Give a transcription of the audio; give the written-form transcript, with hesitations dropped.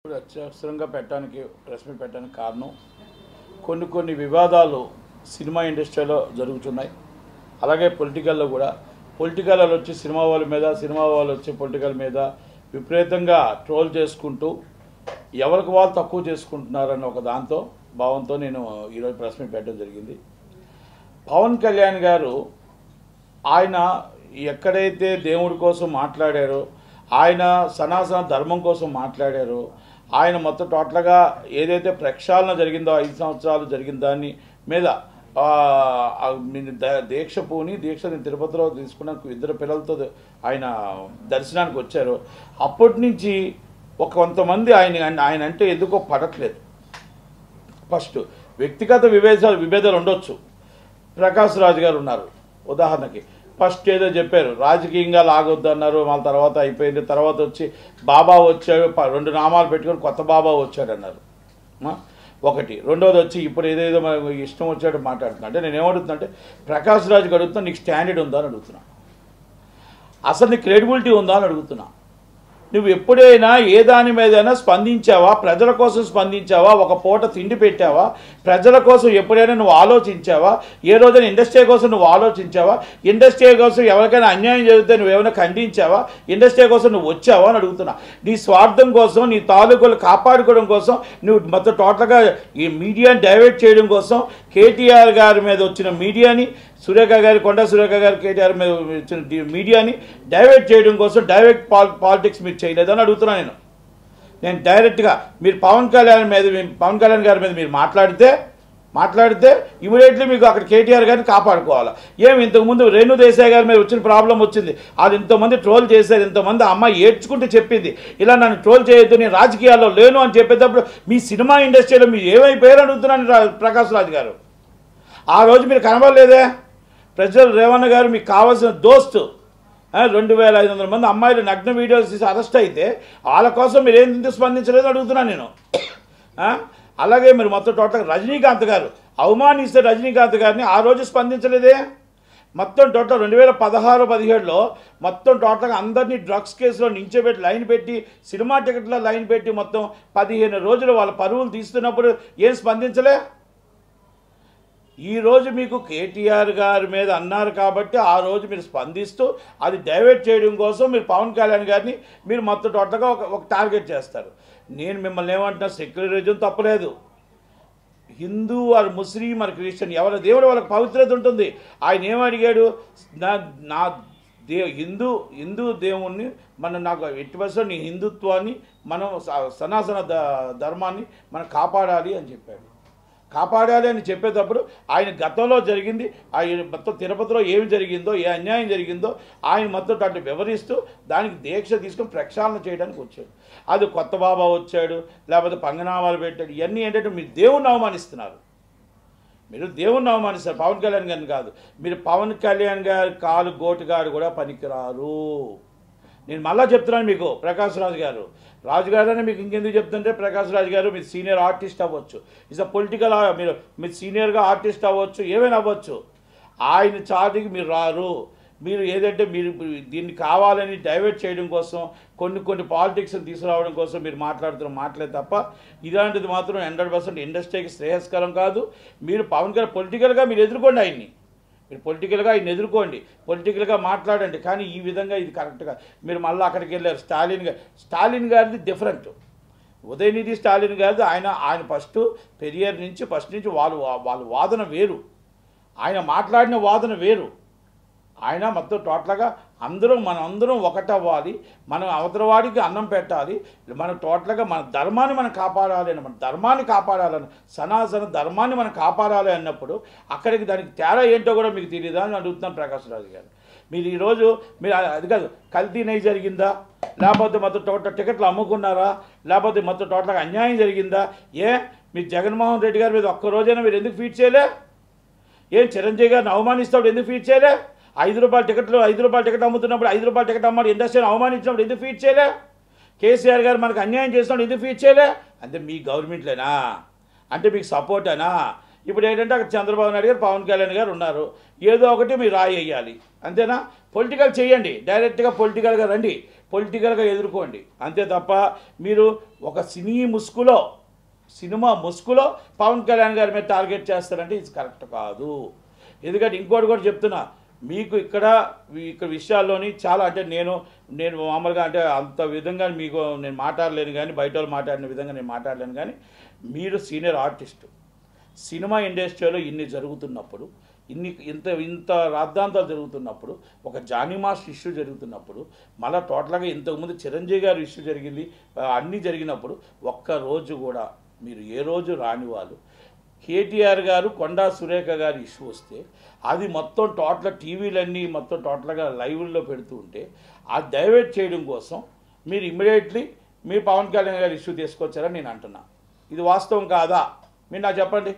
అత్యవసరంగా పెట్టడానికి press meet పెట్టడానికి కారణం కొన్ని వివాదాలు సినిమా ఇండస్ట్రీలో జరుగుతున్నాయి. అలాగే పొలిటికల్లో కూడా పొలిటికల్ వచ్చి సినిమా వాళ్ళ మీద, సినిమా వాళ్ళు వచ్చి పొలిటికల్ మీద విపరీతంగా ట్రోల్ చేసుకుంటూ ఎవరికి వాళ్ళు తక్కువ చేసుకుంటున్నారన్న ఒక భావంతో నేను ఈరోజు ప్రెస్ మీట్ పెట్టడం జరిగింది. పవన్ కళ్యాణ్ గారు ఆయన ఎక్కడైతే దేవుడి కోసం మాట్లాడారో, ఆయన సనాతన ధర్మం కోసం మాట్లాడారో, ఆయన మొత్తం టోటల్గా ఏదైతే ప్రక్షాళన జరిగిందో 5 సంవత్సరాలు జరిగిన దాన్ని మీద దీక్ష నేను తిరుపతిలో తీసుకున్నాను. 2 పిల్లలతో ఆయన దర్శనానికి వచ్చారు. అప్పటి నుంచి కొంతమంది ఆయన అంటే ఎందుకో పడట్లేదు. ఫస్ట్ వ్యక్తిగత విభేదాలు ఉండొచ్చు. ప్రకాష్ రాజ్ గారు ఉన్నారు ఉదాహరణకి. ఫస్ట్ ఏదో చెప్పారు, రాజకీయంగా లాగొద్దు అన్నారు. వాళ్ళ తర్వాత అయిపోయింది. తర్వాత వచ్చి బాబా వచ్చాడు, 2 నామాలు పెట్టుకొని కొత్త బాబా వచ్చాడు అన్నారు. ఒకటి. రెండోది వచ్చి ఇప్పుడు ఏదేదో ఇష్టం వచ్చాడు మాట్లాడుతున్నా. అంటే నేను ఏమడుగుతున్నా అంటే ప్రకాష్ రాజ్కి అడుగుతున్నా, నీకు స్టాండర్డ్ ఉందా అని అడుగుతున్నా. అసలు నీకు క్రెడిబిలిటీ ఉందా అని అడుగుతున్నా. నువ్వు ఎప్పుడైనా ఏ దాని మీదైనా స్పందించావా? ప్రజల కోసం స్పందించావా? ఒక పూట తిండి పెట్టావా? ప్రజల కోసం ఎప్పుడైనా నువ్వు ఆలోచించావా? ఏ రోజైనా ఇండస్ట్రీ కోసం నువ్వు ఆలోచించావా? ఇండస్ట్రీ కోసం ఎవరికైనా అన్యాయం జరిగితే నువ్వేమైనా ఖండించావా? ఇండస్ట్రీ కోసం నువ్వు వచ్చావా అని అడుగుతున్నా. నీ స్వార్థం కోసం, నీ తాలూకులు కాపాడుకోవడం కోసం, నువ్వు మొత్తం టోటల్గా ఈ మీడియాని డైవర్ట్ చేయడం కోసం కేటీఆర్ గారి మీద వచ్చిన మీడియాని, కొండా సురేఖ గారు కేటీఆర్ మీద వచ్చిన మీడియాని డైవర్ట్ చేయడం కోసం డైరెక్ట్ పాలిటిక్స్ మీరు చేయలేదని అడుగుతున్నాను. నేను డైరెక్ట్గా మీరు పవన్ కళ్యాణ్ గారి మీద మీరు మాట్లాడితే ఇమీడియట్లీ మీకు అక్కడ కేటీఆర్ గారిని కాపాడుకోవాలి. ఇంతకుముందు రేణు దేశాయ్ గారి మీద వచ్చిన ప్రాబ్లం వచ్చింది. అది ఇంతమంది ట్రోల్ చేశారు. ఇంతమంది అమ్మాయి ఏడ్చుకుంటూ చెప్పింది, ఇలా నన్ను ట్రోల్ చేయొద్దు, నేను రాజకీయాల్లో లేను అని చెప్పేటప్పుడు మీ సినిమా ఇండస్ట్రీలో మీరు ఏమైపోయారు అడుగుతున్నాను ప్రకాష్ రాజ్ గారు. ఆ రోజు మీరు కనబడలేదే. ప్రజలు రేవణ్ గారు మీకు కావాల్సిన దోస్తు 2500 మంది అమ్మాయిలు నగ్న వీడియోస్ తీసి అరెస్ట్ అయితే వాళ్ళ కోసం మీరు ఏంటి స్పందించలేదు అడుగుతున్నాను నేను. అలాగే మీరు మొత్తం టోటల్ రజనీకాంత్ గారు అవమానిస్తే రజనీకాంత్ గారిని ఆ రోజు స్పందించలేదే. మొత్తం టోటల్ 2016-17లో మొత్తం టోటల్గా అందరినీ డ్రగ్స్ కేసులో నించోబెట్టి లైన్ పెట్టి, సినిమా టికెట్లో లైన్ పెట్టి మొత్తం 15 రోజులు వాళ్ళ పరువులు తీస్తున్నప్పుడు ఏం స్పందించలే. ఈరోజు మీకు కేటీఆర్ గారి మీద అన్నారు కాబట్టి ఆ రోజు మీరు స్పందిస్తూ అది డైవర్ట్ చేయడం కోసం మీరు పవన్ కళ్యాణ్ గారిని మీరు మొత్తం టోటల్గా ఒక టార్గెట్ చేస్తారు. నేను మిమ్మల్ని ఏమంటున్నా, సెక్యులరిజం తప్పలేదు. Hindu or Muslim or Christian ఎవరి దేవుడు వాళ్ళకి పవిత్రత ఉంటుంది. ఆయన ఏమడిగాడు, నా హిందూ దేవుణ్ణి నాకు 80% నీ హిందుత్వాన్ని మనం సనాతన ధర్మాన్ని మనం కాపాడాలి అని చెప్పాడు. కాపాడాలి అని చెప్పేటప్పుడు ఆయన గతంలో జరిగింది, ఆయన మొత్తం తిరుపతిలో ఏమి జరిగిందో, ఏ అన్యాయం జరిగిందో ఆయన మొత్తం అటు వివరిస్తూ దానికి దీక్ష తీసుకొని ప్రక్షాళన చేయడానికి వచ్చాడు. అది కొత్త బాబా వచ్చాడు, లేకపోతే పంగనామాలు పెట్టాడు. ఇవన్నీ ఏంటంటే మీరు దేవుణ్ణి అవమానిస్తున్నారు. మీరు దేవుణ్ణి అవమానిస్తారు, పవన్ కళ్యాణ్ గారిని కాదు. మీరు పవన్ కళ్యాణ్ గారి కాలు గోటుగాడు కూడా పనికిరారు. నేను మళ్ళా చెప్తున్నాను మీకు, ప్రకాష్ రాజు గారు అని మీకు ఇంకెందుకు చెప్తుంటే, ప్రకాష్ రాజ్ గారు మీరు సీనియర్ ఆర్టిస్ట్ అవ్వచ్చు, ఇస్ అ పొలిటికల్, మీరు సీనియర్గా ఆర్టిస్ట్ అవ్వచ్చు, ఏమైనా అవ్వచ్చు. ఆయన చాటికి మీరు రారు. మీరు ఏదంటే మీరు దీన్ని కావాలని డైవర్ట్ చేయడం కోసం కొన్ని పాలిటిక్స్ తీసుకురావడం కోసం మీరు మాట్లాడుతున్న మాటలే తప్ప ఇలాంటిది మాత్రం 100% ఇండస్ట్రీకి శ్రేయస్కరం కాదు. మీరు పవన్ గారు పొలిటికల్గా మీరు ఎదుర్కోండి ఆయన్ని, మీరు పొలిటికల్గా ఆయన ఎదుర్కోండి, పొలిటికల్గా మాట్లాడండి. కానీ ఈ విధంగా ఇది కరెక్ట్గా మీరు మళ్ళీ అక్కడికి వెళ్ళారు. స్టాలిన్ గారిది డిఫరెంట్. ఉదయనిధి స్టాలిన్ గారిది ఆయన పెరియర్ నుంచి ఫస్ట్ నుంచి వాళ్ళ వాదన వేరు, ఆయన మాట్లాడిన వాదన వేరు. ఆయన మొత్తం టోటల్గా మనం అందరం ఒకటవ్వాలి, మనం అవతలవాడికి అన్నం పెట్టాలి, మనం టోటల్గా మన ధర్మాన్ని మనం కాపాడాలి అని, మన ధర్మాన్ని కాపాడాలని, సనాతన ధర్మాన్ని మనం కాపాడాలి అన్నప్పుడు అక్కడికి దానికి తేడా ఏంటో కూడా మీకు తెలియదా అని అడుగుతున్నాను ప్రకాష్ రాజ్ గారు. మీరు ఈరోజు మీరు అది కాదు, కల్తీ నెయ్యి జరిగిందా, లేకపోతే మొత్తం టోటల్ టికెట్లు అమ్ముకున్నారా, లేకపోతే మొత్తం టోటల్గా అన్యాయం జరిగిందా? మీరు జగన్మోహన్ రెడ్డి గారి మీద ఒక్కరోజైనా మీరు ఎందుకు ఫీట్ చేయలే? చిరంజీవి గారిని అవమానిస్తాడు ఎందుకు ఫీట్ చేయలే? 5 రూపాయల టికెట్ అమ్ముతున్నప్పుడు 5 రూపాయల టికెట్ అమ్మాడు ఇండస్ట్రీని అవమానించినప్పుడు ఎందుకు ఫీట్ చేయలే? కేసీఆర్ గారు మనకు అన్యాయం చేసినప్పుడు ఎందుకు ఫీట్ చేయలే? అంటే మీ గవర్నమెంట్లేనా? అంటే మీకు సపోర్టేనా? ఇప్పుడు ఏంటంటే అక్కడ చంద్రబాబు నాయుడు గారు, పవన్ కళ్యాణ్ గారు ఉన్నారు, ఏదో ఒకటి మీరు రాయి వేయాలి, అంతేనా? పొలిటికల్ చేయండి, డైరెక్ట్గా పొలిటికల్గా రండి. పొలిటికల్గా ఎదుర్కోండి అంతే తప్ప మీరు ఒక సినిమా ముసుగులో పవన్ కళ్యాణ్ గారి మీద టార్గెట్ చేస్తారంటే ఇది కరెక్ట్ కాదు. ఎందుకంటే ఇంకోటి కూడా చెప్తున్నా, మీకు ఇక్కడ విషయాల్లోని చాలా అంటే నేను మామూలుగా అంటే అంత విధంగా మీకు నేను మాట్లాడలేను కానీ, బయట వాళ్ళు మాట్లాడిన విధంగా నేను మాట్లాడలేను కానీ, మీరు సీనియర్ ఆర్టిస్టు, సినిమా ఇండస్ట్రీలో ఇన్ని జరుగుతున్నప్పుడు, ఇంత రాద్ధాంతాలు జరుగుతున్నప్పుడు, ఒక జానీ మాస్టర్ ఇష్యూ జరుగుతున్నప్పుడు, మళ్ళీ టోటల్గా ఇంతకుముందు చిరంజీవి గారి ఇష్యూ జరిగింది, అన్నీ జరిగినప్పుడు ఒక్కరోజు కూడా మీరు ఏ రోజు రాని వాళ్ళు కేటీఆర్ గారు కొండా సురేఖ గారి ఇష్యూ వస్తే అది మొత్తం టోటల్ టీవీలన్నీ మొత్తం టోటల్గా లైవ్లో పెడుతూ ఉంటే అది డైవర్ట్ చేయడం కోసం మీరు ఇమ్మీడియట్లీ మీరు పవన్ కళ్యాణ్ గారి ఇష్యూ తీసుకొచ్చారని నేను అంటున్నా. ఇది వాస్తవం కాదా? మీరు నాకు చెప్పండి.